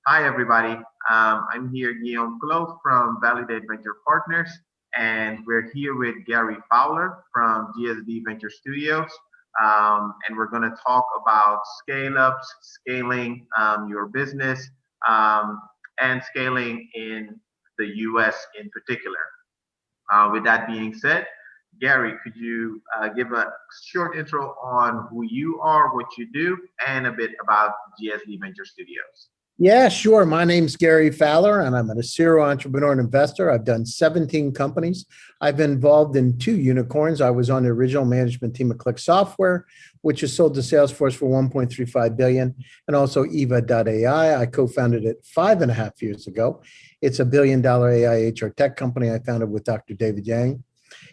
Hi, everybody. I'm here, Guillaume Close from Validate Venture Partners, and we're here with Gary Fowler from GSD Venture Studios. And we're going to talk about scale-ups, scaling your business, and scaling in the US in particular. With that being said, Gary, could you give a short intro on who you are, what you do, and a bit about GSD Venture Studios? Yeah, sure. My name's Gary Fowler, and I'm a serial entrepreneur and investor. I've done 17 companies. I've been involved in 2 unicorns. I was on the original management team of Click Software, which is sold to Salesforce for $1.35 billion, and also Yva.ai. I co-founded it 5.5 years ago. It's a $1 billion AI HR tech company I founded with Dr. David Yang.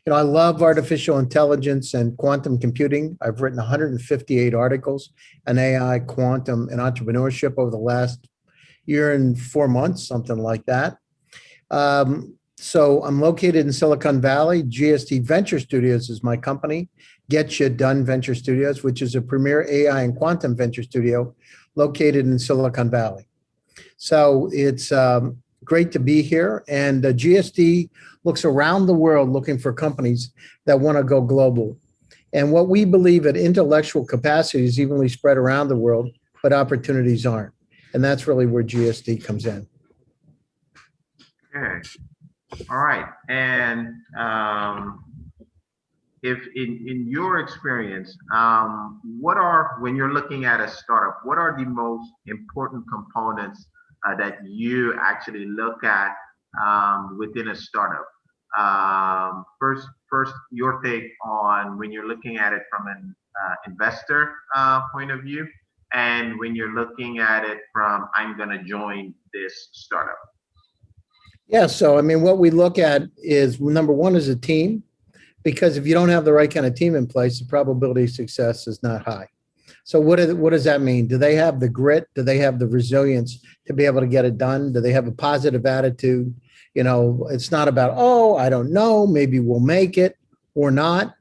You know, I love artificial intelligence and quantum computing. I've written 158 articles on AI, quantum, and entrepreneurship over the last year and 4 months, something like that. So I'm located in Silicon Valley. GSD Venture Studios is my company. Get You Done Venture Studios, which is a premier AI and quantum venture studio located in Silicon Valley. So it's great to be here. And GSD looks around the world looking for companies that want to go global. And what we believe at intellectual capacity is evenly spread around the world, but opportunities aren't. And that's really where GSD comes in. Okay. All right. And if in your experience, when you're looking at a startup, what are the most important components that you actually look at within a startup? First, your take on when you're looking at it from an investor point of view, and when you're looking at it from, I'm going to join this startup. Yeah, so I mean, what we look at is, number one, is a team, because if you don't have the right kind of team in place, the probability of success is not high. So what does that mean? Do they have the grit? Do they have the resilience to be able to get it done? Do they have a positive attitude? You know, it's not about, oh, I don't know, maybe we'll make it or not.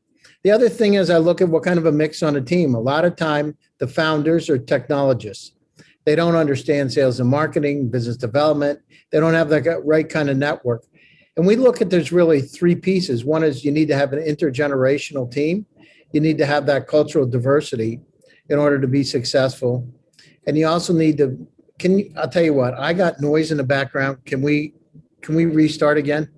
The other thing is I look at what kind of a mix on a team. A lot of time, the founders are technologists. They don't understand sales and marketing, business development. They don't have the right kind of network. And we look at, there's really 3 pieces. One is you need to have an intergenerational team. You need to have that cultural diversity in order to be successful. And you also need to, I'll tell you what, I got noise in the background. Can we restart again?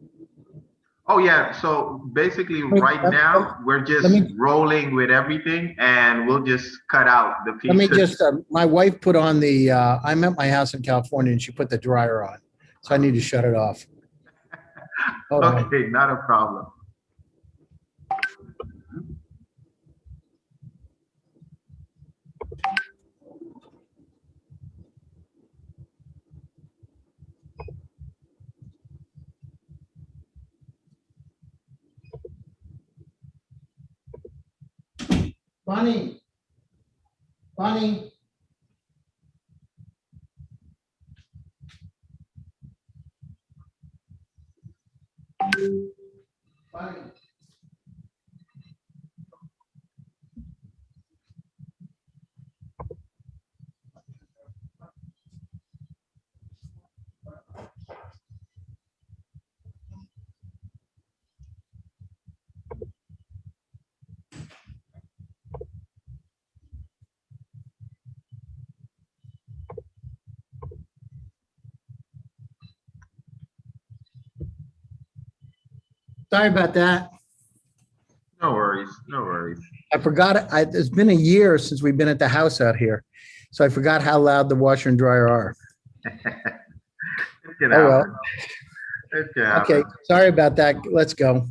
Oh yeah, so basically right now we're just rolling with everything, and we'll just cut out the pieces. Let me just, my wife put on the, I'm at my house in California and she put the dryer on, so I need to shut it off. Okay, not a problem. Bunny. Bunny. Bunny. Sorry about that. No worries, no worries. I forgot, it's been a year since we've been at the house out here, so I forgot how loud the washer and dryer are. Well. Okay, sorry about that. Let's go.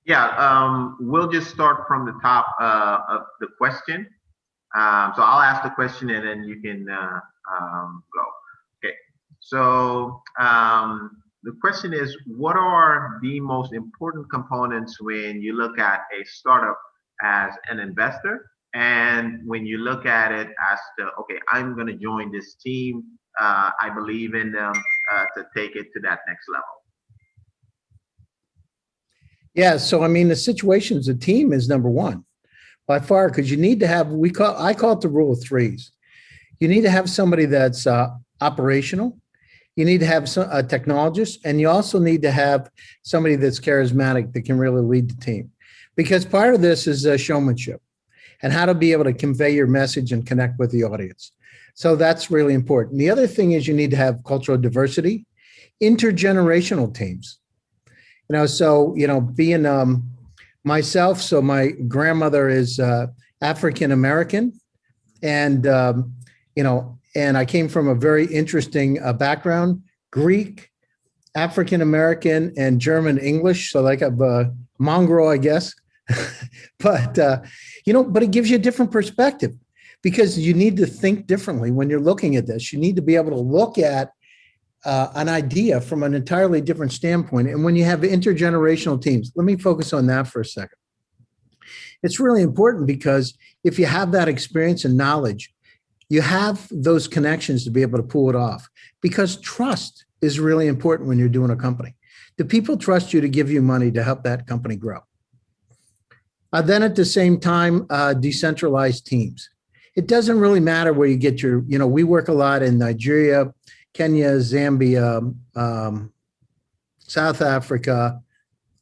Yeah, we'll just start from the top of the question. So I'll ask the question and then you can go. Okay, so the question is, what are the most important components when you look at a startup as an investor, and when you look at it as to, okay, I'm going to join this team, I believe in them to take it to that next level? Yeah, so I mean, the situation's a team is number one by far, because you need to have, I call it the rule of 3s. You need to have somebody that's operational. You need to have a technologist, and you also need to have somebody that's charismatic that can really lead the team. Because part of this is showmanship and how to be able to convey your message and connect with the audience. So that's really important. The other thing is you need to have cultural diversity, intergenerational teams. Being myself, so my grandmother is African American, and and I came from a very interesting background: Greek, African American, and German English. So like a mongrel, I guess. But it gives you a different perspective, because you need to think differently when you're looking at this. You need to be able to look at an idea from an entirely different standpoint. And when you have intergenerational teams, let me focus on that for a second. It's really important, because if you have that experience and knowledge, you have those connections to be able to pull it off, because trust is really important when you're doing a company. Do people trust you to give you money to help that company grow? Then at the same time, decentralized teams. It doesn't really matter where you get your, we work a lot in Nigeria, Kenya, Zambia, South Africa,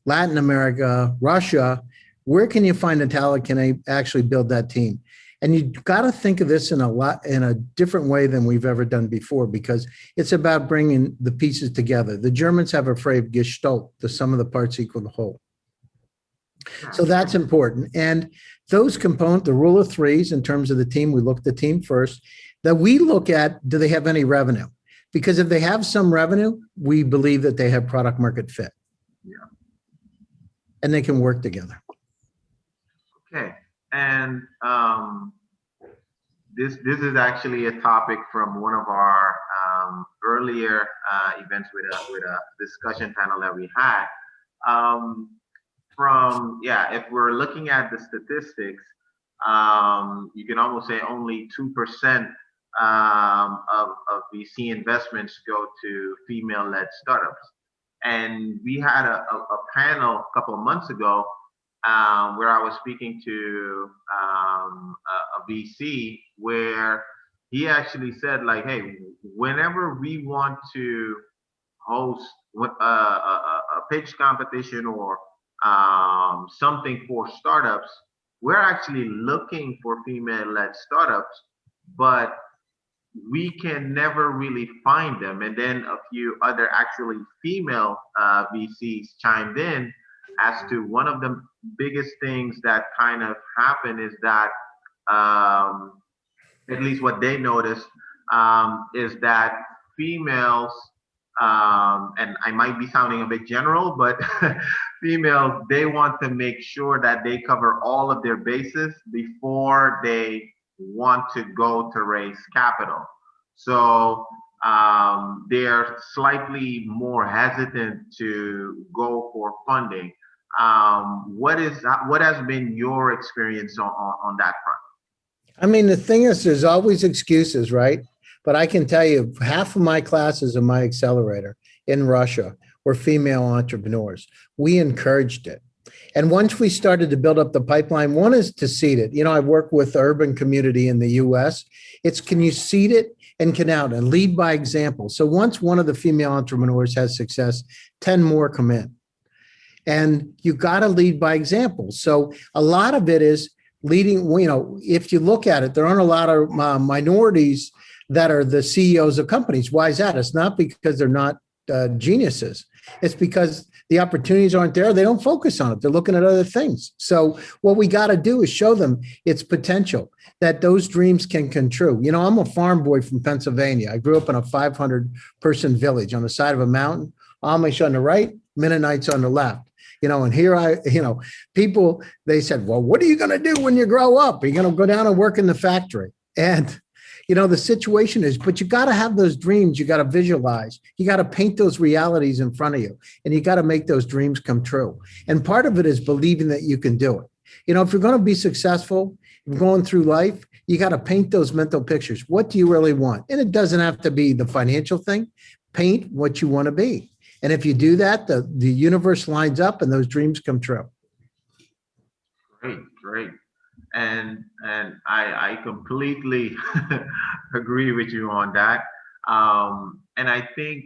Latin America, Russia. Where can you find a talent can actually build that team? And you've got to think of this in a different way than we've ever done before, because it's about bringing the pieces together. The Germans have a phrase, Gestalt, the sum of the parts equal the whole. So that's important. And those components, the rule of threes in terms of the team, we look at the team first, that we look at, do they have any revenue? Because if they have some revenue, we believe that they have product market fit. Yeah. And they can work together. Okay. And this is actually a topic from one of our earlier events with a discussion panel that we had. If we're looking at the statistics, you can almost say only 2% of VC investments go to female-led startups. And we had a panel a couple of months ago where I was speaking to a VC, where he actually said, like, hey, whenever we want to host a pitch competition or something for startups, we're actually looking for female-led startups, but we can never really find them. And then a few other actually female VCs chimed in as to one of the biggest things that kind of happened is that, at least what they noticed, is that females, and I might be sounding a bit general, but females, they want to make sure that they cover all of their bases before they want to go to raise capital. So they're slightly more hesitant to go for funding. What has been your experience on that front? I mean, the thing is, there's always excuses, right? But I can tell you, half of my classes in my accelerator in Russia were female entrepreneurs. We encouraged it. And once we started to build up the pipeline, one is to seed it. I work with the urban community in the US. It's, can you seed it and can out and lead by example? So once one of the female entrepreneurs has success, 10 more come in. And you got to lead by example. So a lot of it is leading, if you look at it, there aren't a lot of minorities that are the CEOs of companies. Why is that? It's not because they're not geniuses. It's because the opportunities aren't there. They don't focus on it. They're looking at other things. So what we got to do is show them its potential, that those dreams can come true. I'm a farm boy from Pennsylvania. I grew up in a 500-person village on the side of a mountain, Amish on the right, Mennonites on the left. And here people, they said, well, what are you going to do when you grow up? Are you going to go down and work in the factory? And the situation is, but you got to have those dreams. You got to visualize. You got to paint those realities in front of you, and you got to make those dreams come true. And part of it is believing that you can do it. If you're going to be successful, going through life, you got to paint those mental pictures. What do you really want? And it doesn't have to be the financial thing. Paint what you want to be. And if you do that, the universe lines up and those dreams come true. Great. And I completely agree with you on that. And I think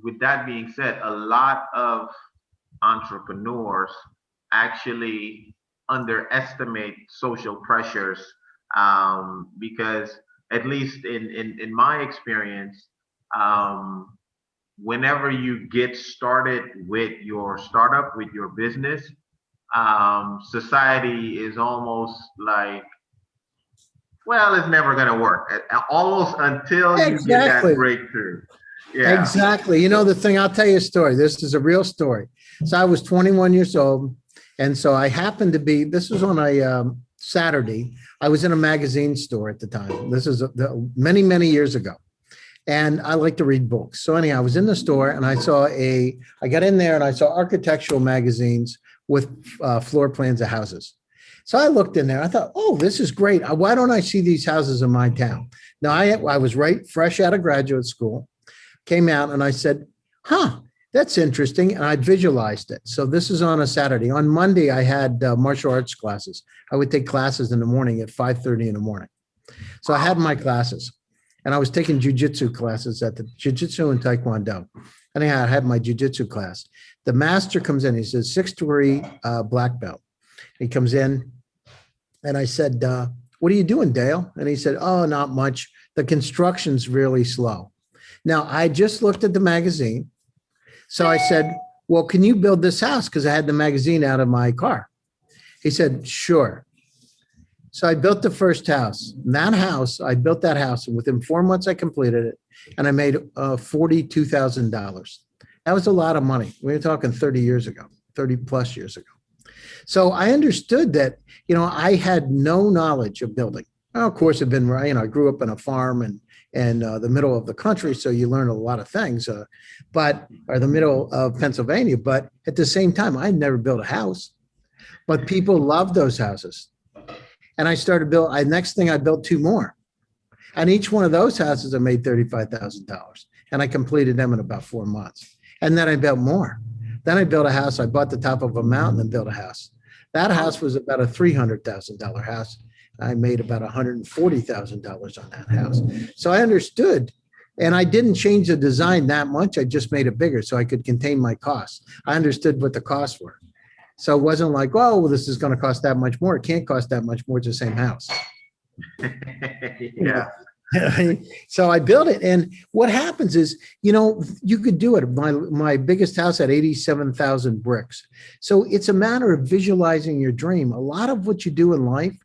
with that being said, a lot of entrepreneurs actually underestimate social pressures, because at least in my experience, um, whenever you get started with your startup, with your business, society is almost like, well, it's never going to work, almost until you get that Exactly. breakthrough. Yeah. Exactly. You know, the thing, I'll tell you a story. This is a real story. So I was 21 years old. And so I happened to be, this was on a Saturday. I was in a magazine store at the time. This is many, many years ago. And I like to read books. So anyhow, I was in the store and I got in there and I saw architectural magazines with floor plans of houses. So I looked in there. I thought, oh, this is great. Why don't I see these houses in my town? Now, I was fresh out of graduate school, came out and I said, huh, that's interesting. And I visualized it. So this is on a Saturday. On Monday, I had martial arts classes. I would take classes in the morning at 5:30 in the morning. So I had my classes. And I was taking jujitsu classes at the jujitsu and taekwondo. And I had my jujitsu class. The master comes in, he says, 6'3" black belt. He comes in and I said, what are you doing, Dale? And he said, oh, not much. The construction's really slow. Now, I just looked at the magazine. So I said, well, can you build this house? Because I had the magazine out of my car. He said, sure. So I built the first house. I built that house, and within 4 months I completed it, and I made $42,000. That was a lot of money. We were talking 30 years ago, 30 plus years ago. So I understood that, I had no knowledge of building. Well, of course, I grew up in a farm and the middle of the country, so you learn a lot of things, or the middle of Pennsylvania. But at the same time, I never built a house, but people loved those houses. And I started next thing I built 2 more. And each one of those houses I made $35,000. And I completed them in about 4 months. And then I built more. Then I built a house. I bought the top of a mountain and built a house. That house was about a $300,000 house. I made about $140,000 on that house. So I understood, and I didn't change the design that much. I just made it bigger so I could contain my costs. I understood what the costs were. So it wasn't like, oh, well, this is going to cost that much more. It can't cost that much more. It's the same house. Yeah. So I built it. And what happens is, you could do it. My biggest house had 87,000 bricks. So it's a matter of visualizing your dream. A lot of what you do in life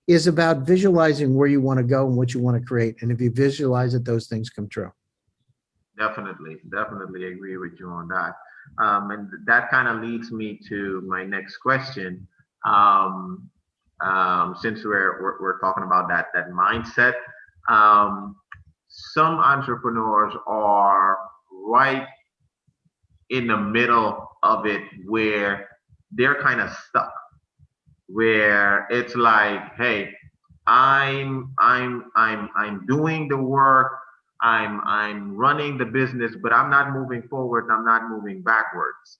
is about visualizing where you want to go and what you want to create. And if you visualize it, those things come true. Definitely agree with you on that. And that kind of leads me to my next question. Since we're talking about that mindset, some entrepreneurs are right in the middle of it, where they're kind of stuck, where it's like, hey, I'm doing the work, I'm running the business, but I'm not moving forward. I'm not moving backwards.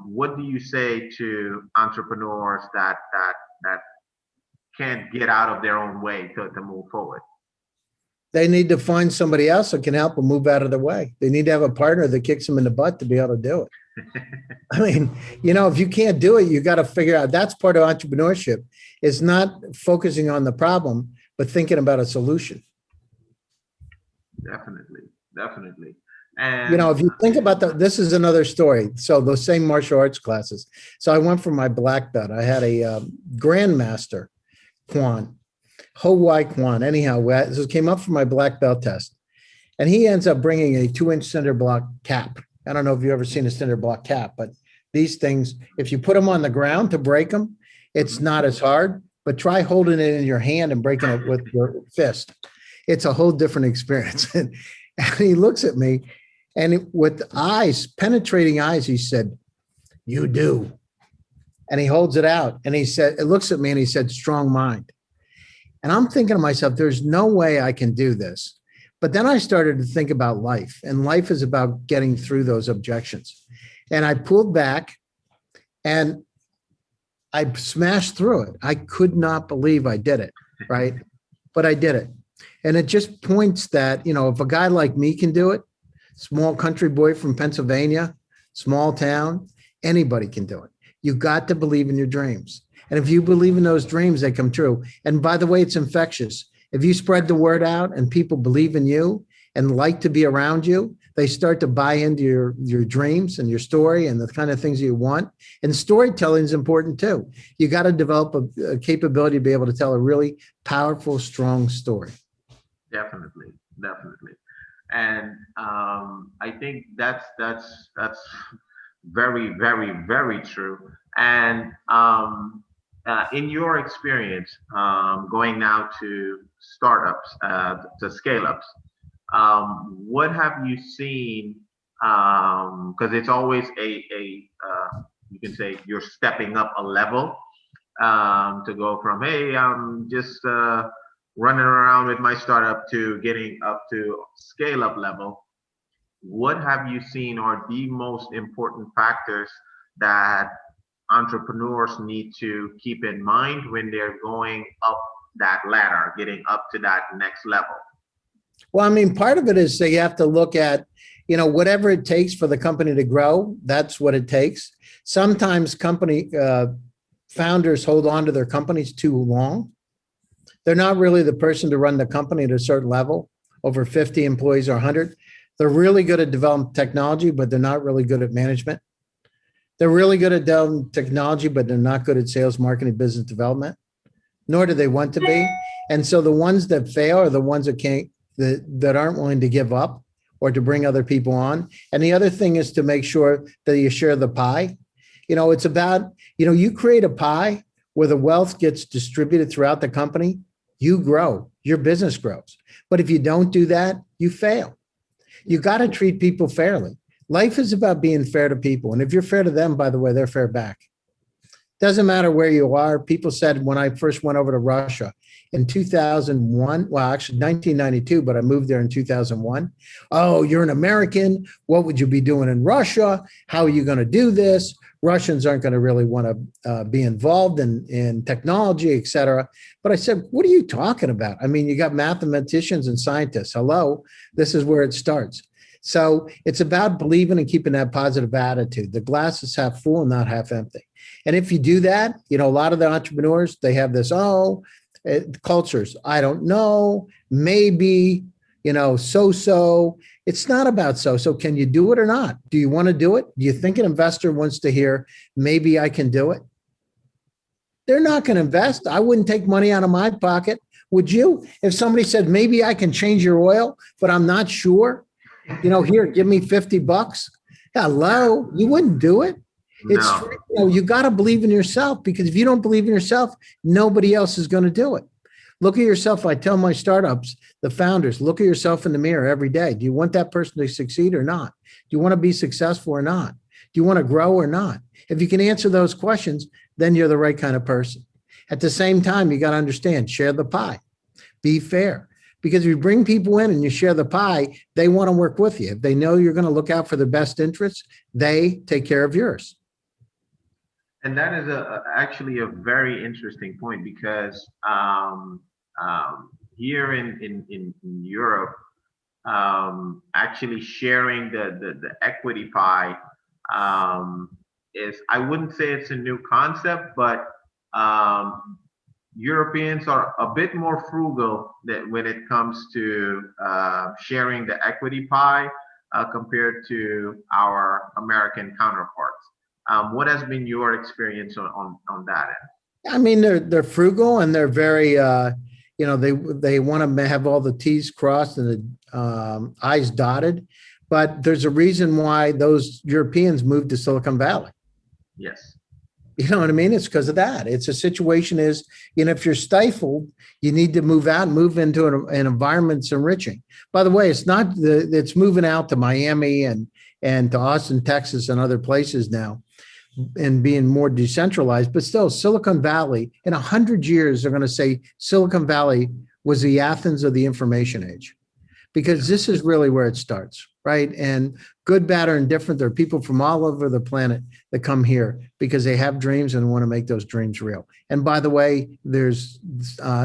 What do you say to entrepreneurs that can't get out of their own way to move forward? They need to find somebody else that can help them move out of their way. They need to have a partner that kicks them in the butt to be able to do it. I mean, if you can't do it, you got to figure out. That's part of entrepreneurship. It's not focusing on the problem, but thinking about a solution. Definitely. And if you think about this is another story. So those same martial arts classes. So I went for my black belt. I had a grandmaster Kwan, Hawaii Kwan. Anyhow, this came up for my black belt test, and he ends up bringing a 2-inch cinder block cap. I don't know if you've ever seen a cinder block cap, but these things, if you put them on the ground to break them, it's not as hard. But try holding it in your hand and breaking it with your fist. It's a whole different experience. And he looks at me, and with penetrating eyes, he said, "You do." And he holds it out, and it looks at me, and he said, "Strong mind." And I'm thinking to myself, there's no way I can do this. But then I started to think about life, and life is about getting through those objections. And I pulled back, and I smashed through it. I could not believe I did it, right? But I did it. And it just points that, if a guy like me can do it, small country boy from Pennsylvania, small town, anybody can do it. You got to believe in your dreams. And if you believe in those dreams, they come true. And by the way, it's infectious. If you spread the word out and people believe in you and like to be around you, they start to buy into your dreams and your story and the kind of things you want. And storytelling is important too. You got to develop a capability to be able to tell a really powerful, strong story. Definitely. And I think that's very, very, very true. And in your experience, going now to startups, to scale-ups, what have you seen? Because it's always you can say you're stepping up a level to go from, hey, I'm just running around with my startup to getting up to scale-up level. What have you seen are the most important factors that entrepreneurs need to keep in mind when they're going up that ladder, getting up to that next level? Well, I mean, part of it is that you have to look at, whatever it takes for the company to grow, that's what it takes. Sometimes company founders hold on to their companies too long. They're not really the person to run the company at a certain level, over 50 employees or 100. They're really good at developing technology, but they're not really good at management. They're really good at developing technology, but they're not good at sales, marketing, business development, nor do they want to be. And so the ones that fail are the ones that aren't willing to give up or to bring other people on. And the other thing is to make sure that you share the pie. It's about, you create a pie where the wealth gets distributed throughout the company, you grow, your business grows. But if you don't do that, you fail. You got to treat people fairly. Life is about being fair to people. And if you're fair to them, by the way, they're fair back. Doesn't matter where you are. People said when I first went over to Russia in 2001, well, actually 1992, but I moved there in 2001. Oh, you're an American. What would you be doing in Russia? How are you going to do this? Russians aren't going to really want to be involved in technology, et cetera. But I said, what are you talking about? I mean, you got mathematicians and scientists. Hello, this is where it starts. So it's about believing and keeping that positive attitude. The glass is half full, not half empty. And if you do that, a lot of the entrepreneurs, they have this, cultures. I don't know, maybe, so-so. It's not about so-so. Can you do it or not? Do you want to do it? Do you think an investor wants to hear, maybe I can do it? They're not going to invest. I wouldn't take money out of my pocket. Would you? If somebody said, maybe I can change your oil, but I'm not sure, here, give me $50. Hello, you wouldn't do it. It's you got to believe in yourself, because if you don't believe in yourself, nobody else is going to do it. Look at yourself. I tell my startups, the founders, look at yourself in the mirror every day. Do you want that person to succeed or not? Do you want to be successful or not? Do you want to grow or not? If you can answer those questions, then you're the right kind of person. At the same time, you got to understand, share the pie, be fair. Because if you bring people in and you share the pie, they want to work with you. If they know you're going to look out for their best interests, they take care of yours. And that is actually a very interesting point, because here in Europe, actually sharing the equity pie is, I wouldn't say it's a new concept, but Europeans are a bit more frugal when it comes to sharing the equity pie compared to our American counterparts. What has been your experience on that end? I mean, they're frugal, and they're very, they want to have all the T's crossed and the I's dotted. But there's a reason why those Europeans moved to Silicon Valley. Yes. You know what I mean? It's because of that. It's a situation is, if you're stifled, you need to move out and move into an environment that's enriching. By the way, it's moving out to Miami and to Austin, Texas, and other places now, and being more decentralized. But still, Silicon Valley, in 100 years, they're going to say Silicon Valley was the Athens of the information age, because this is really where it starts, right? And good, bad, or indifferent, there are people from all over the planet that come here because they have dreams and want to make those dreams real. And by the way, there's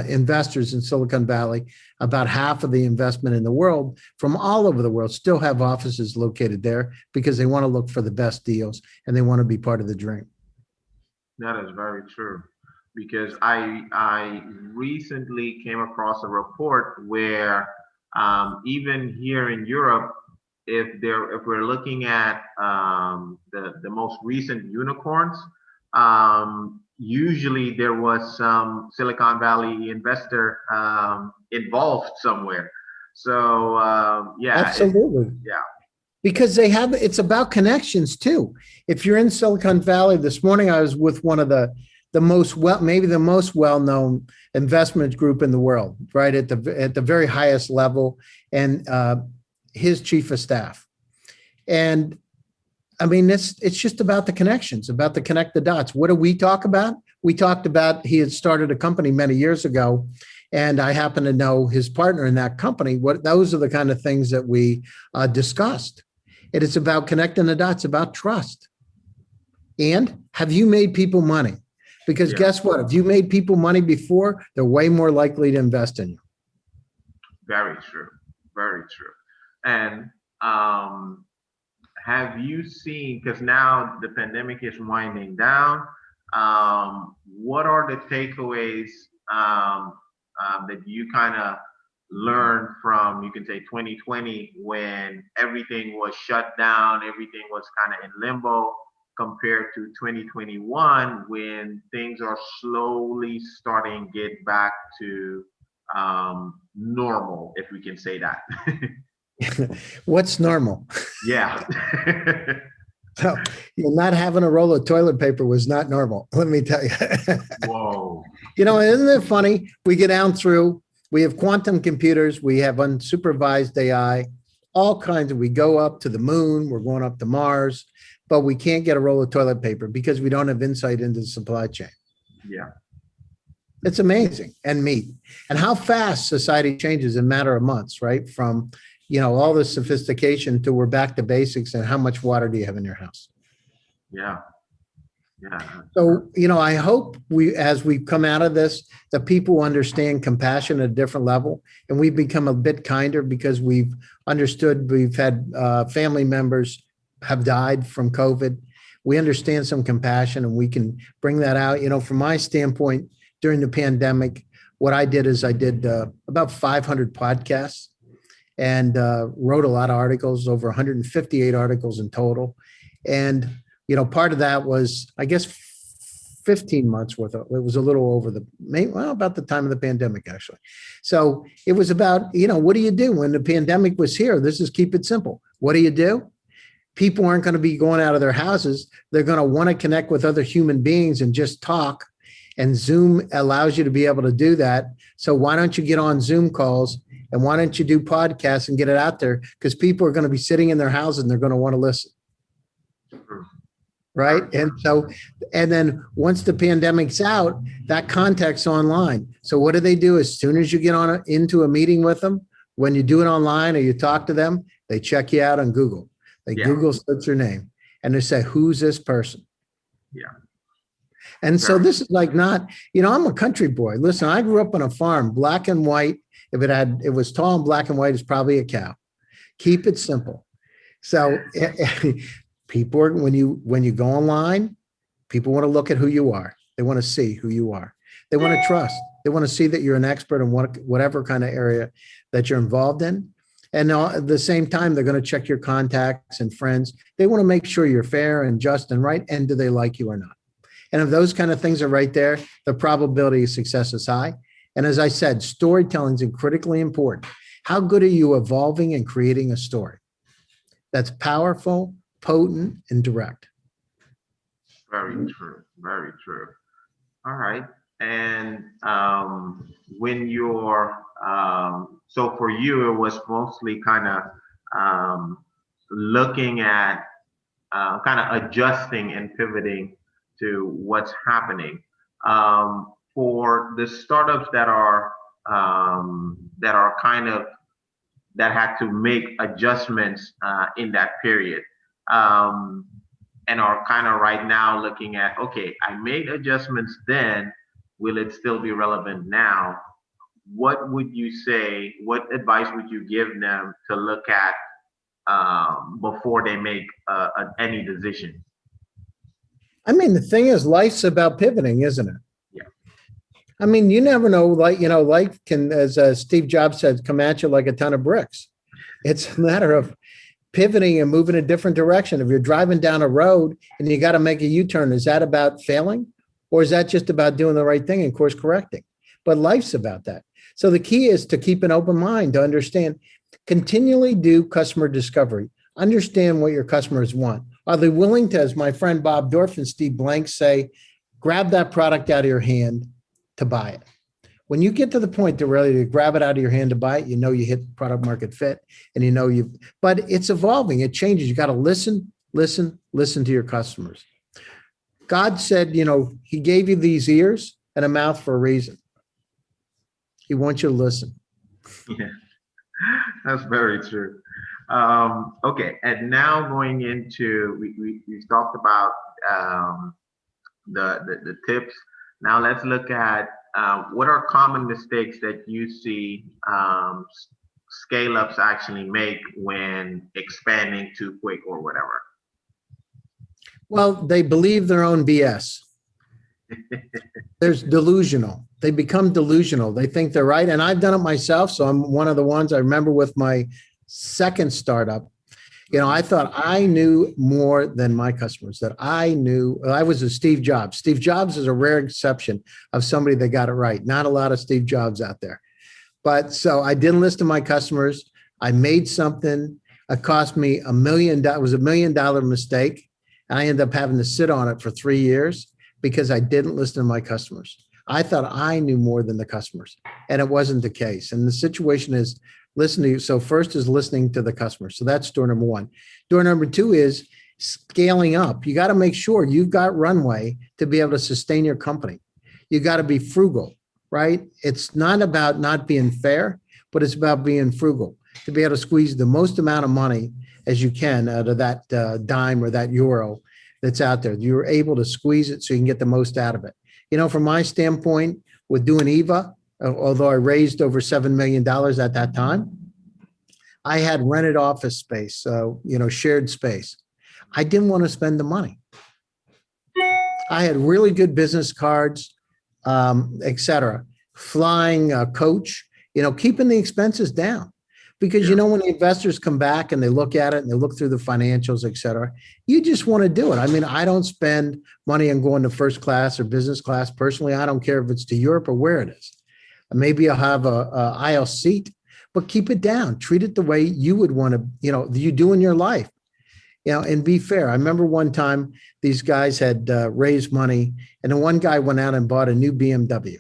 investors in Silicon Valley. About half of the investment in the world from all over the world still have offices located there because they want to look for the best deals and they want to be part of the dream. That is very true, because I recently came across a report where even here in Europe, if we're looking at the most recent unicorns, usually there was some Silicon Valley investor involved somewhere. So yeah, absolutely, yeah. Because it's about connections too. If you're in Silicon Valley, this morning I was with one of the most maybe the most well-known investment group in the world, right at the very highest level, and his chief of staff. And I mean, it's just about the connections, about the connect the dots. What do we talk about? We talked about he had started a company many years ago, and I happen to know his partner in that company. Those are the kind of things that we discussed. It is about connecting the dots, about trust. And have you made people money? Because guess what? If you made people money before, they're way more likely to invest in you. Very true. Very true. And have you seen, because now the pandemic is winding down, what are the takeaways that you kind of learned from, you can say 2020, when everything was shut down, everything was kind of in limbo, compared to 2021 when things are slowly starting to get back to normal, if we can say that? What's normal? Yeah. So, not having a roll of toilet paper was not normal, let me tell you. Whoa. Isn't it funny? We get down through, we have quantum computers, we have unsupervised AI, all kinds of, we go up to the moon, we're going up to Mars, but we can't get a roll of toilet paper because we don't have insight into the supply chain. Yeah. It's amazing. And meat. And how fast society changes in a matter of months, right? From, all this sophistication to we're back to basics, and how much water do you have in your house? Yeah. Yeah. So, I hope as we come out of this, the people understand compassion at a different level, and we've become a bit kinder because we've understood, we've had family members have died from COVID. We understand some compassion, and we can bring that out. From my standpoint, during the pandemic, what I did is I did about 500 podcasts and wrote a lot of articles, over 158 articles in total. And, part of that was, I guess, 15 months worth of, it was a little over about the time of the pandemic, actually. So it was about, what do you do when the pandemic was here? This is keep it simple. What do you do? People aren't going to be going out of their houses. They're going to want to connect with other human beings and just talk. And Zoom allows you to be able to do that. So why don't you get on Zoom calls, and why don't you do podcasts and get it out there? Because people are going to be sitting in their houses and they're going to want to listen. Right. And then once the pandemic's out, that contact's online. So what do? As soon as you get into a meeting with them, when you do it online or you talk to them, they check you out on Google. They Google search your name and they say, who's this person? Yeah. And so this is like not, I'm a country boy. Listen, I grew up on a farm, black and white. If it was tall and black and white, it's probably a cow. Keep it simple. So people are, when you go online, people want to look at who you are. They want to see who you are. They want to trust. They want to see that you're an expert in whatever kind of area that you're involved in. And at the same time, they're going to check your contacts and friends. They want to make sure you're fair and just and right. And do they like you or not? And if those kind of things are right there, the probability of success is high. And as I said, storytelling is critically important. How good are you evolving and creating a story that's powerful, potent, and direct? Very true. Very true. All right. And when you're, so for you, it was mostly kind of looking at kind of adjusting and pivoting to what's happening. For the startups that are kind of that had to make adjustments in that period, and are kind of right now looking at, okay, I made adjustments then, will it still be relevant now? What would you say, what advice would you give them to look at before they make any decision? I mean, the thing is, life's about pivoting, isn't it? Yeah. I mean, you never know. Like, life can, as Steve Jobs said, come at you like a ton of bricks. It's a matter of pivoting and moving a different direction. If you're driving down a road and you got to make a U-turn, is that about failing? Or is that just about doing the right thing and course correcting? But life's about that. So the key is to keep an open mind, to understand, continually do customer discovery. Understand what your customers want. Are they willing to, as my friend Bob Dorff and Steve Blank say, grab that product out of your hand to buy it? When you get to the point to ready to grab it out of your hand to buy it, you hit product market fit, and but it's evolving, it changes. You got to listen to your customers. God said, he gave you these ears and a mouth for a reason. He wants you to listen. Yeah, that's very true. Okay, and now going into, we talked about the tips. Now let's look at what are common mistakes that you see scale-ups actually make when expanding too quick or whatever? Well, they believe their own BS. There's delusional. They become delusional. They think they're right. And I've done it myself. So I'm one of the ones. I remember with my second startup, I thought I knew more than my customers, that I was a Steve Jobs. Steve Jobs is a rare exception of somebody that got it right. Not a lot of Steve Jobs out there. But so I didn't listen to my customers. I made something. It cost me $1 million. It was $1 million mistake. And I ended up having to sit on it for 3 years because I didn't listen to my customers. I thought I knew more than the customers, and it wasn't the case. And the situation is, listen to you. So first is listening to the customer. So that's door number one. Door number two is scaling up. You got to make sure you've got runway to be able to sustain your company. You got to be frugal, right? It's not about not being fair, but it's about being frugal, to be able to squeeze the most amount of money as you can out of that dime or that euro that's out there. You're able to squeeze it so you can get the most out of it. From my standpoint, with doing Yva, although I raised over $7 million at that time, I had rented office space, shared space. I didn't want to spend the money. I had really good business cards, et cetera, flying coach, keeping the expenses down. Because, when the investors come back and they look at it and they look through the financials, et cetera, you just want to do it. I mean, I don't spend money on going to first class or business class. Personally, I don't care if it's to Europe or where it is. Maybe I'll have a aisle seat, but keep it down. Treat it the way you would want to, you do in your life, and be fair. I remember one time these guys had raised money, and then one guy went out and bought a new BMW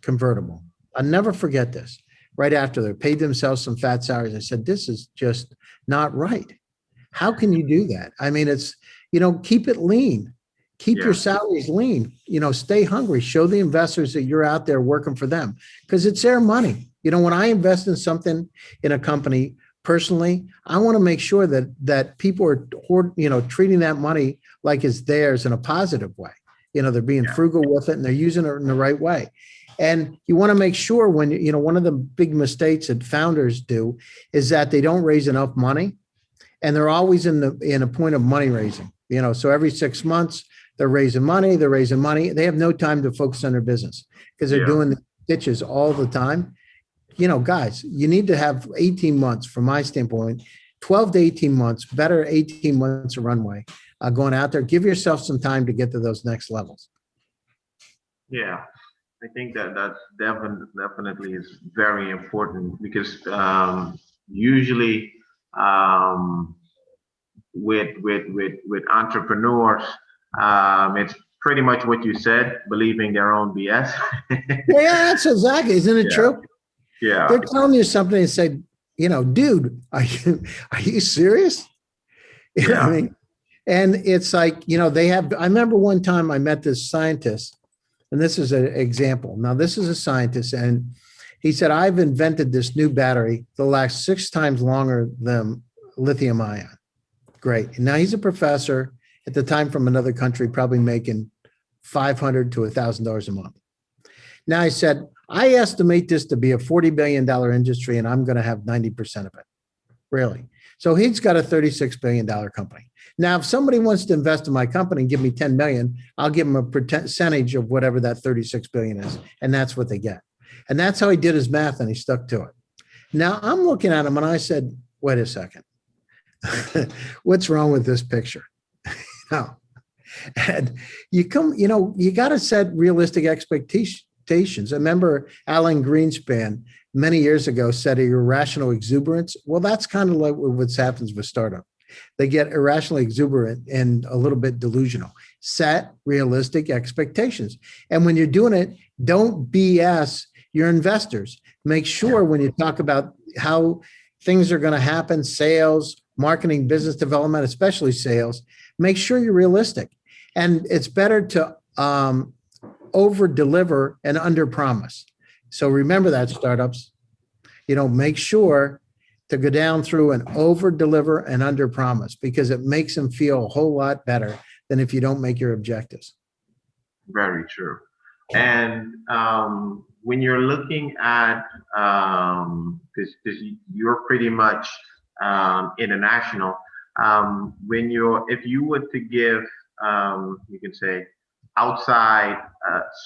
convertible. I'll never forget this. Right after they paid themselves some fat salaries, I said, this is just not right. How can you do that? I mean, it's, keep it lean. Keep your salaries lean. Stay hungry. Show the investors that you're out there working for them, because it's their money. When I invest in something in a company, personally, I want to make sure that people are, treating that money like it's theirs in a positive way. They're being frugal with it and they're using it in the right way. And you want to make sure when, one of the big mistakes that founders do is that they don't raise enough money, and they're always in a point of money raising, so every 6 months they're raising money. They have no time to focus on their business because they're doing the pitches all the time. Guys, you need to have 18 months from my standpoint, 12 to 18 months, better 18 months of runway going out there. Give yourself some time to get to those next levels. Yeah. I think that definitely is very important, because usually with entrepreneurs, it's pretty much what you said, believing their own BS. Yeah, that's exactly. Isn't it true? Yeah. They're telling you something and say, dude, are you serious? You know what I mean? And it's like, I remember one time I met this scientist. And this is an example. Now, this is a scientist, and He said, I've invented this new battery that lasts 6 times longer than lithium ion. Great. And now he's a professor at the time from another country, probably making $500 to $1,000 a month. Now I said, I estimate this to be a $40 billion industry, and I'm going to have 90% of it. Really? So he's got a $36 billion company. Now, if somebody wants to invest in my company and give me 10 million, I'll give them a percentage of whatever that 36 billion is. And that's what they get. And that's how he did his math, and he stuck to it. Now I'm looking at him and I said, wait a second. What's wrong with this picture? No. And you got to set realistic expectations. I remember Alan Greenspan many years ago said irrational exuberance. Well, that's kind of like what happens with startup. They get irrationally exuberant and a little bit delusional. Set realistic expectations. And when you're doing it, don't BS your investors. Make sure when you talk about how things are going to happen, sales, marketing, business development, especially sales, make sure you're realistic. And it's better to over deliver and under promise. So remember that, startups, make sure to go down through and over deliver and under promise, because it makes them feel a whole lot better than if you don't make your objectives. Very true. And when you're looking at, because you're pretty much international, if you were to give, you can say, outside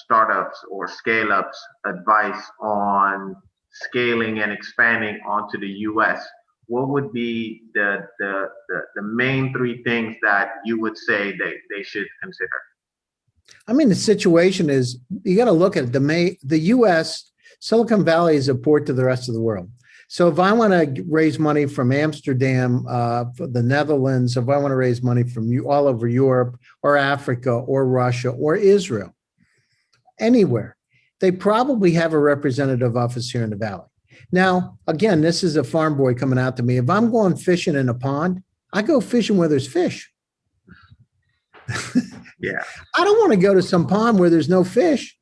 startups or scale-ups advice on scaling and expanding onto the US, what would be the main 3 things that you would say they should consider? I mean, the situation is, you got to look at it. The US, Silicon Valley is a port to the rest of the world. So if I want to raise money from Amsterdam, the Netherlands, if I want to raise money from all over Europe or Africa or Russia or Israel, anywhere, they probably have a representative office here in the Valley. Now, again, this is a farm boy coming out to me. If I'm going fishing in a pond, I go fishing where there's fish. Yeah. I don't want to go to some pond where there's no fish.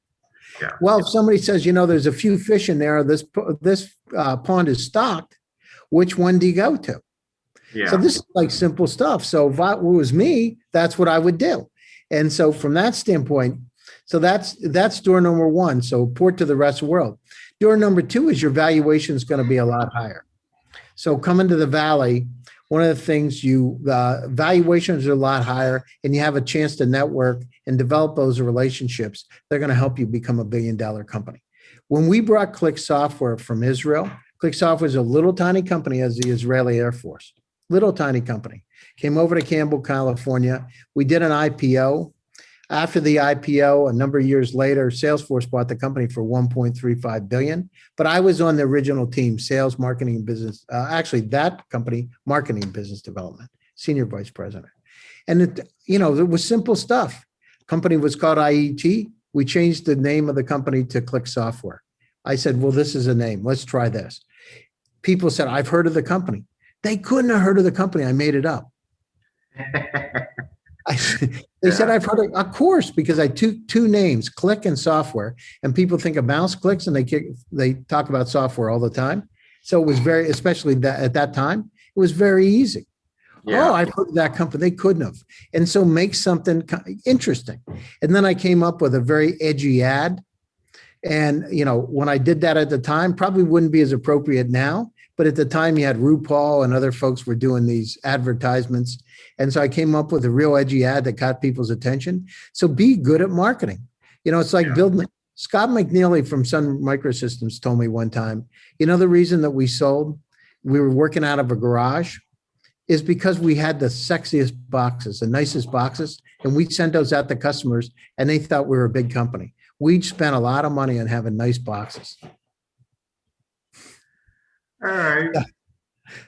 Yeah. Well, if somebody says, there's a few fish in there, this pond is stocked, which one do you go to? Yeah. So this is like simple stuff. So if it was me, that's what I would do. And so from that standpoint, so that's door number 1. So port to the rest of the world. Door number 2 is your valuation is going to be a lot higher. So coming to the Valley, one of the things valuations are a lot higher, and you have a chance to network and develop those relationships. They're going to help you become a $1 billion company. When we brought Click Software from Israel, Click Software is a little tiny company as the Israeli Air Force, little tiny company. Came over to Campbell, California. We did an IPO. After the IPO, a number of years later, Salesforce bought the company for $1.35 billion. But I was on the original team, sales, marketing, and business. Actually, that company, marketing and business development, senior vice president. And it was simple stuff. Company was called IET. We changed the name of the company to Click Software. I said, well, this is a name. Let's try this. People said, I've heard of the company. They couldn't have heard of the company. I made it up. They said, I've heard of course, because I took 2 names, Click and Software, and people think of mouse clicks and they talk about software all the time. So it was especially at that time, it was very easy. Yeah. Oh, I've heard of that company. They couldn't have. And so make something interesting. And then I came up with a very edgy ad. And, when I did that at the time, probably wouldn't be as appropriate now. But at the time, you had RuPaul and other folks were doing these advertisements. And so I came up with a real edgy ad that caught people's attention. So be good at marketing. It's like building. Scott McNeely from Sun Microsystems told me one time, the reason that we were working out of a garage is because we had the sexiest boxes, the nicest boxes, and we sent those out to customers and they thought we were a big company. We'd spent a lot of money on having nice boxes. All right.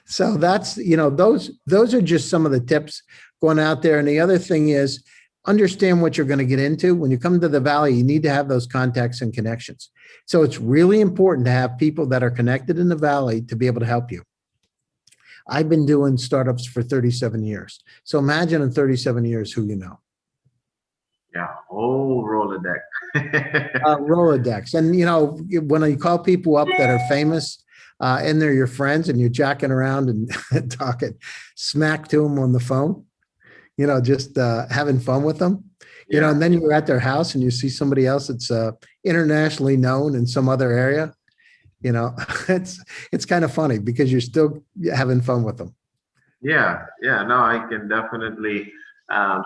So that's, those are just some of the tips going out there. And the other thing is understand what you're going to get into. When you come to the Valley, you need to have those contacts and connections. So it's really important to have people that are connected in the Valley to be able to help you. I've been doing startups for 37 years. So imagine in 37 years who you know. Yeah, whole Rolodex. Rolodex. And, you know, when you call people up that are famous and they're your friends and you're jacking around and talking smack to them on the phone, you know, just having fun with them, you know, Yeah. and then you're at their house and you see somebody else that's internationally known in some other area, you know, it's kind of funny because you're still having fun with them. Yeah, yeah, no, I can definitely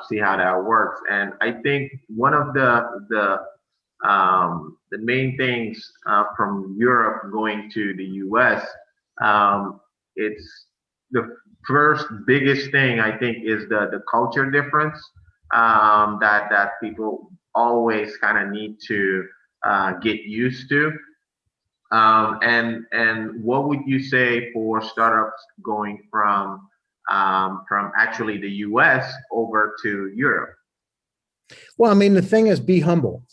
see how that works, and I think one of the main things from Europe going to the U.S. It's the first biggest thing I think is the culture difference that people always kind of need to get used to. And what would you say for startups going from actually the U.S. over to Europe? Well, I mean, the thing is, be humble.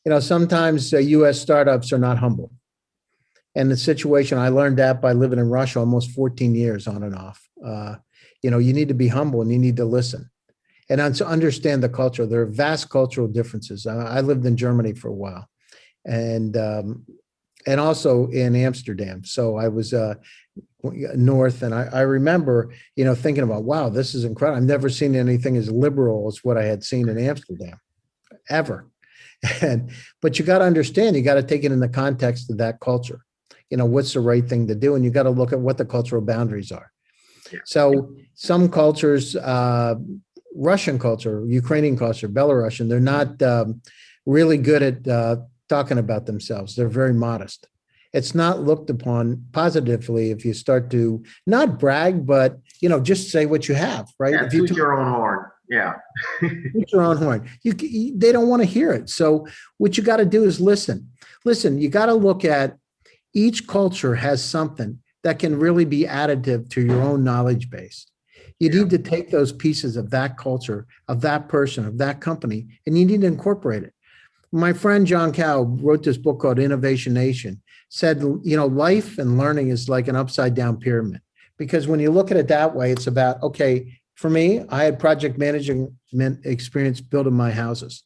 You know, sometimes U.S. startups are not humble. And the situation, I learned that by living in Russia almost 14 years on and off. You know, you need to be humble and you need to listen and to understand the culture. There are vast cultural differences. I lived in Germany for a while and also in Amsterdam. So I was north, and I remember, you know, thinking about, wow, this is incredible. I've never seen anything as liberal as what I had seen in Amsterdam, ever. But you got to understand, you got to take it in the context of that culture. You know, what's the right thing to do? And you got to look at what the cultural boundaries are. Yeah. So some cultures, Russian culture, Ukrainian culture, Belarusian, they're not really good at talking about themselves. They're very modest. It's not looked upon positively if you start to not brag, but, you know, just say what you have, right? Yeah, if you toot your own horn. Yeah. toot your own horn, they don't want to hear it. So what you got to do is listen. Listen, you got to look at each culture has something that can really be additive to your own knowledge base. You need to take those pieces of that culture, of that person, of that company, and you need to incorporate it. My friend John Cow wrote this book called Innovation Nation, said, you know, life and learning is like an upside down pyramid. Because when you look at it that way, it's about, okay, for me, I had project management experience building my houses.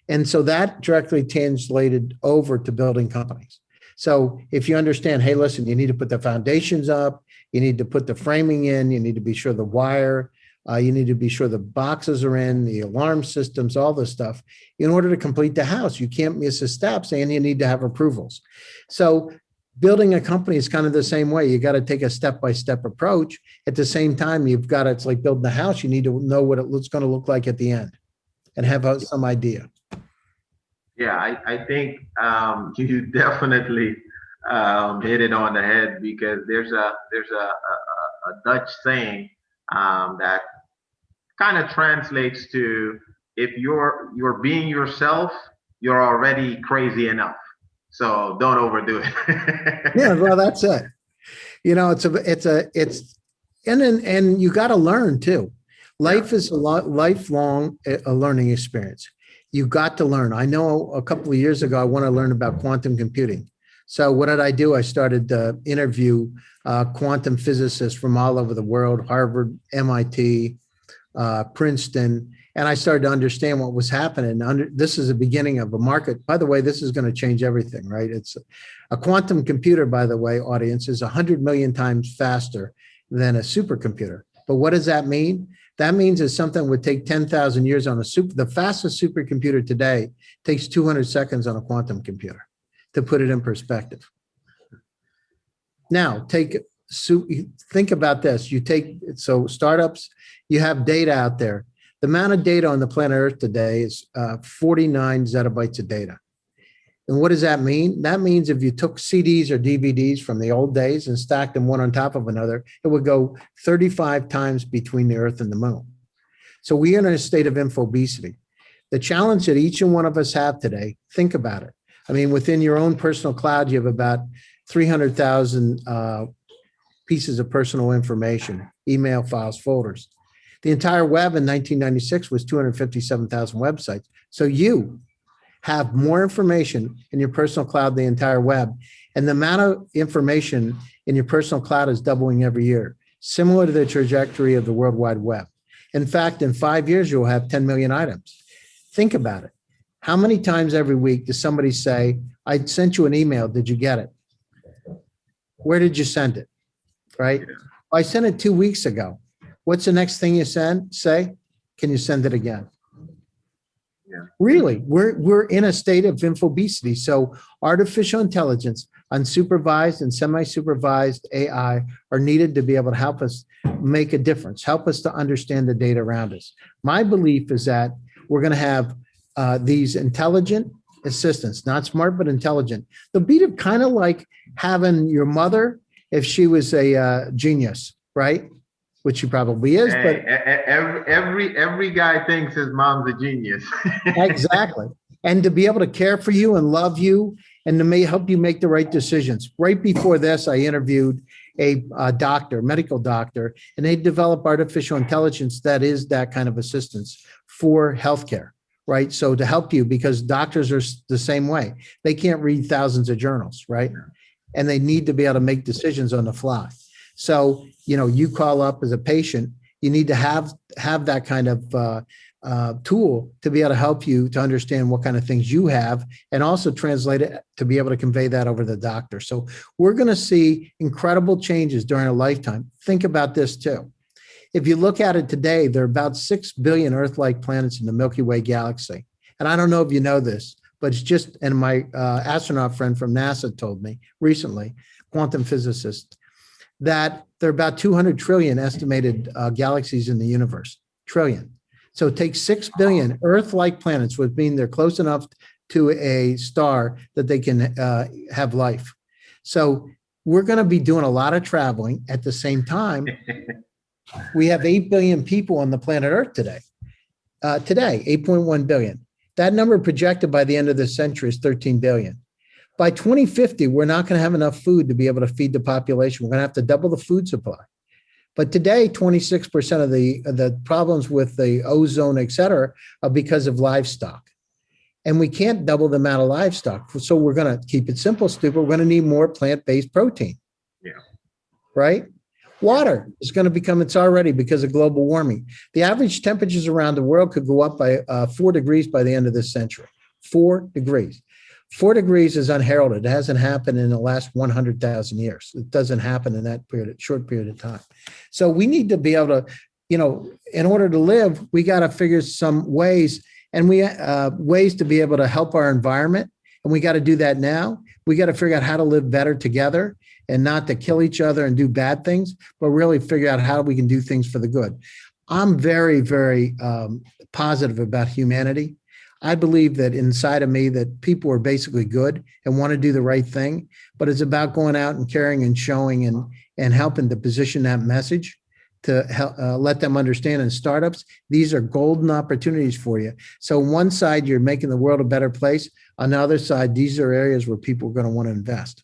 And so that directly translated over to building companies. So if you understand, hey, listen, you need to put the foundations up, you need to put the framing in, you need to be sure the wire, you need to be sure the boxes are in, the alarm systems, all this stuff. In order to complete the house, you can't miss a step, and you need to have approvals. So building a company is kind of the same way. You got to take a step-by-step approach. At the same time, you've got to, it's like building a house. You need to know what it's going to look like at the end and have some idea. Yeah, I think you definitely hit it on the head, because there's a Dutch saying that kind of translates to, if you're being yourself, you're already crazy enough. So don't overdo it. Yeah, well, that's it. You know, and you got to learn too. Life is lifelong a learning experience. You got to learn. I know a couple of years ago, I want to learn about quantum computing. So what did I do? I started to interview quantum physicists from all over the world, Harvard, MIT, Princeton, and I started to understand what was happening. This is the beginning of a market. By the way, this is going to change everything, right? It's a quantum computer, by the way, audience, is 100 million times faster than a supercomputer. But what does that mean? That means that something would take 10,000 years on the fastest supercomputer today takes 200 seconds on a quantum computer, to put it in perspective. Now, think about this. So startups, you have data out there. The amount of data on the planet Earth today is 49 zettabytes of data. And what does that mean? That means if you took CDs or DVDs from the old days and stacked them one on top of another, it would go 35 times between the Earth and the moon. So we are in a state of infobesity. The challenge that each and one of us have today, think about it. I mean, within your own personal cloud, you have about 300,000 pieces of personal information, email files, folders. The entire web in 1996 was 257,000 websites. So you have more information in your personal cloud than the entire web. And the amount of information in your personal cloud is doubling every year, similar to the trajectory of the World Wide Web. In fact, in 5 years, you'll have 10 million items. Think about it. How many times every week does somebody say, I sent you an email, did you get it? Where did you send it? Right? I sent it 2 weeks ago. What's the next thing you say? Can you send it again? Yeah. Really, we're in a state of infobesity. So artificial intelligence, unsupervised and semi-supervised AI are needed to be able to help us make a difference, help us to understand the data around us. My belief is that we're going to have these intelligent assistants, not smart, but intelligent. They'll be kind of like having your mother if she was a genius, right? Which she probably is, but every guy thinks his mom's a genius. exactly. And to be able to care for you and love you and to help you make the right decisions. Right before this, I interviewed a doctor, medical doctor, and they develop artificial intelligence that is that kind of assistance for healthcare, right? So to help you, because doctors are the same way. They can't read thousands of journals, right? And they need to be able to make decisions on the fly. So, you call up as a patient, you need to have that kind of tool to be able to help you to understand what kind of things you have and also translate it to be able to convey that over to the doctor. So we're going to see incredible changes during a lifetime. Think about this too. If you look at it today, there are about 6 billion Earth-like planets in the Milky Way galaxy. And I don't know if you know this, but it's just, and my astronaut friend from NASA told me recently, quantum physicist, that there are about 200 trillion estimated galaxies in the universe, trillion. So it takes 6 billion Earth-like planets, which mean they're close enough to a star that they can have life. So we're going to be doing a lot of traveling at the same time. We have 8 billion people on the planet Earth today. 8.1 billion. That number projected by the end of this century is 13 billion. By 2050, we're not going to have enough food to be able to feed the population. We're going to have to double the food supply. But today, 26% of the problems with the ozone, et cetera, are because of livestock. And we can't double the amount of livestock. So we're going to keep it simple, stupid. We're going to need more plant-based protein. Yeah. Right? Water is going to become, it's already because of global warming. The average temperatures around the world could go up by 4 degrees by the end of this century. 4 degrees. 4 degrees is unheralded. It hasn't happened in the last 100,000 years. It doesn't happen in that short period of time. So we need to be able to, in order to live, we got to figure some ways ways to be able to help our environment. And we got to do that now. We got to figure out how to live better together and not to kill each other and do bad things, but really figure out how we can do things for the good. I'm very, very positive about humanity. I believe that inside of me that people are basically good and want to do the right thing, but it's about going out and caring and showing and helping to position that message to help, let them understand in startups, these are golden opportunities for you. So on one side, you're making the world a better place. On the other side, these are areas where people are going to want to invest.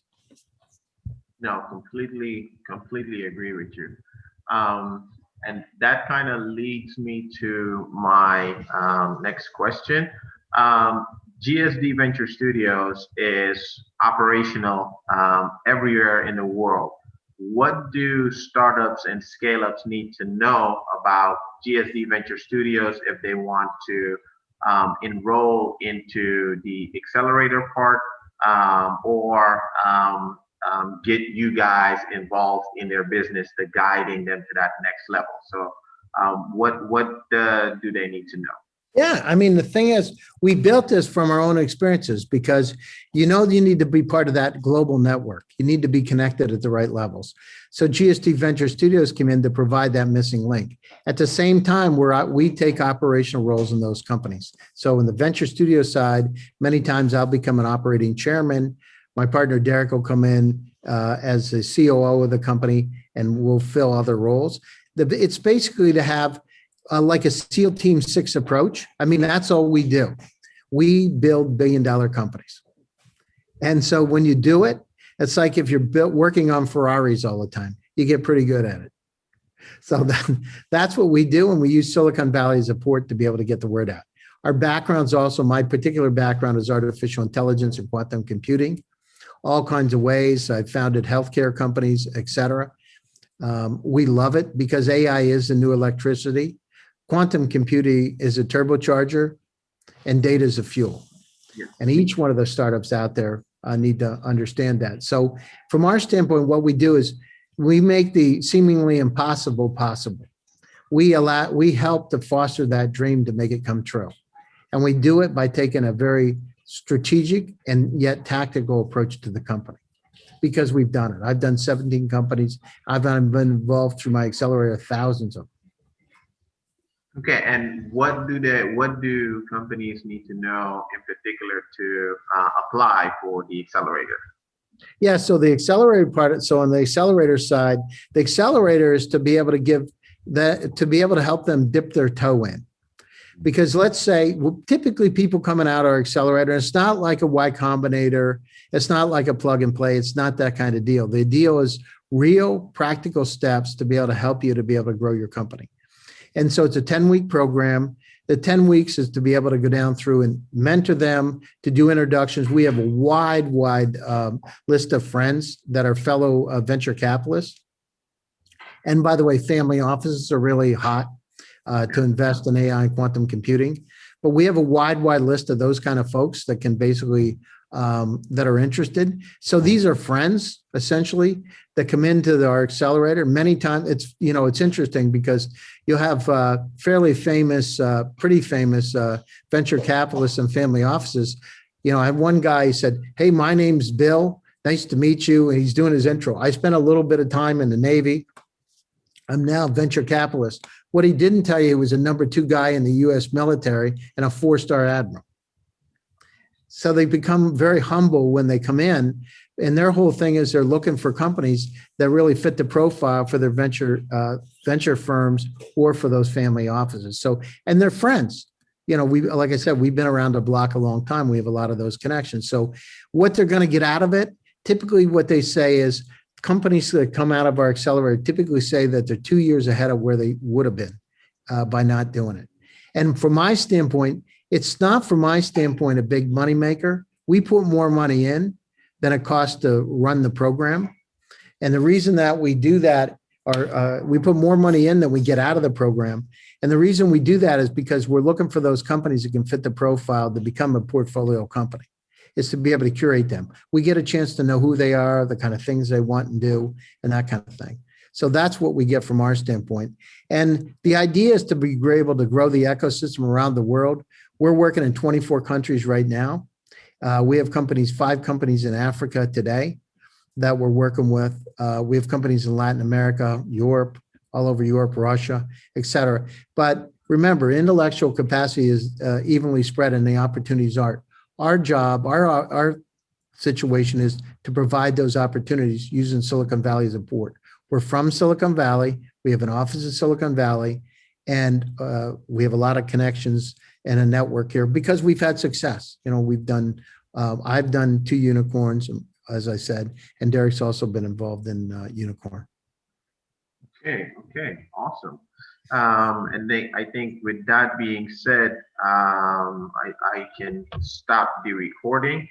No, completely agree with you. And that kind of leads me to my next question. GSD Venture Studios is operational everywhere in the world. What do startups and scale-ups need to know about GSD Venture Studios if they want to enroll into the Accelerator part or get you guys involved in their business, to guiding them to that next level? So what do they need to know? Yeah, I mean, the thing is, we built this from our own experiences because you need to be part of that global network. You need to be connected at the right levels. So GSD Venture Studios came in to provide that missing link. At the same time, we take operational roles in those companies. So in the venture studio side, many times I'll become an operating chairman. My partner Derek will come in as the COO of the company, and we'll fill other roles. It's basically to have like a SEAL Team 6 approach. I mean, that's all we do. We build billion-dollar companies. And so when you do it, it's like if you're working on Ferraris all the time, you get pretty good at it. So that's what we do, and we use Silicon Valley as a port to be able to get the word out. Our background's also, my particular background is artificial intelligence and quantum computing, all kinds of ways. I've founded healthcare companies, et cetera. We love it because AI is the new electricity. Quantum computing is a turbocharger. and data is a fuel. Yes. And each one of those startups out there need to understand that. So from our standpoint, what we do is we make the seemingly impossible possible. We help to foster that dream to make it come true. And we do it by taking a very strategic and yet tactical approach to the company, because we've done it. I've done 17 companies. I've been involved through my accelerator, thousands of them. Okay, and what do companies need to know in particular to apply for the accelerator? Yeah, so the accelerator part, so on the accelerator side, the accelerator is to be able to give that, to be able to help them dip their toe in. Because let's say, well, typically people coming out our accelerator, it's not like a Y Combinator, it's not like a plug and play, it's not that kind of deal. The deal is real practical steps to be able to help you to be able to grow your company. And so it's a 10-week program. The 10 weeks is to be able to go down through and mentor them, to do introductions. We have a wide list of friends that are fellow venture capitalists. And by the way, family offices are really hot to invest in AI and quantum computing. But we have a wide list of those kind of folks that can basically, that are interested. So these are friends, essentially, that come into our accelerator. Many times, it's interesting because you'll have fairly famous, pretty famous venture capitalists and family offices. I have one guy, he said, "Hey, my name's Bill. Nice to meet you." And he's doing his intro. "I spent a little bit of time in the Navy. I'm now a venture capitalist." What he didn't tell you, he was a number 2 guy in the US military and a 4-star admiral. So they become very humble when they come in, and their whole thing is they're looking for companies that really fit the profile for their venture firms or for those family offices. So, and they're friends. Like I said, we've been around the block a long time. We have a lot of those connections. So what they're going to get out of it, typically what they say is, companies that come out of our accelerator typically say that they're 2 years ahead of where they would have been by not doing it. And from my standpoint, it's not, from my standpoint, a big money maker. We put more money in than it costs to run the program. And the reason that we do that, or we put more money in than we get out of the program. And the reason we do that is because we're looking for those companies that can fit the profile to become a portfolio company. Is to be able to curate them. We get a chance to know who they are, the kind of things they want and do, and that kind of thing. So that's what we get from our standpoint. And the idea is to be able to grow the ecosystem around the world. We're working in 24 countries right now. We have 5 companies in Africa today that we're working with. We have companies in Latin America, Europe, all over Europe, Russia, et cetera. But remember, intellectual capacity is evenly spread and the opportunities are. Our job, our situation is to provide those opportunities using Silicon Valley as a port. We're from Silicon Valley. We have an office in Silicon Valley, and we have a lot of connections and a network here because we've had success. I've done 2 unicorns, as I said, and Derek's also been involved in unicorn. Okay, awesome. I think with that being said, I can stop the recording.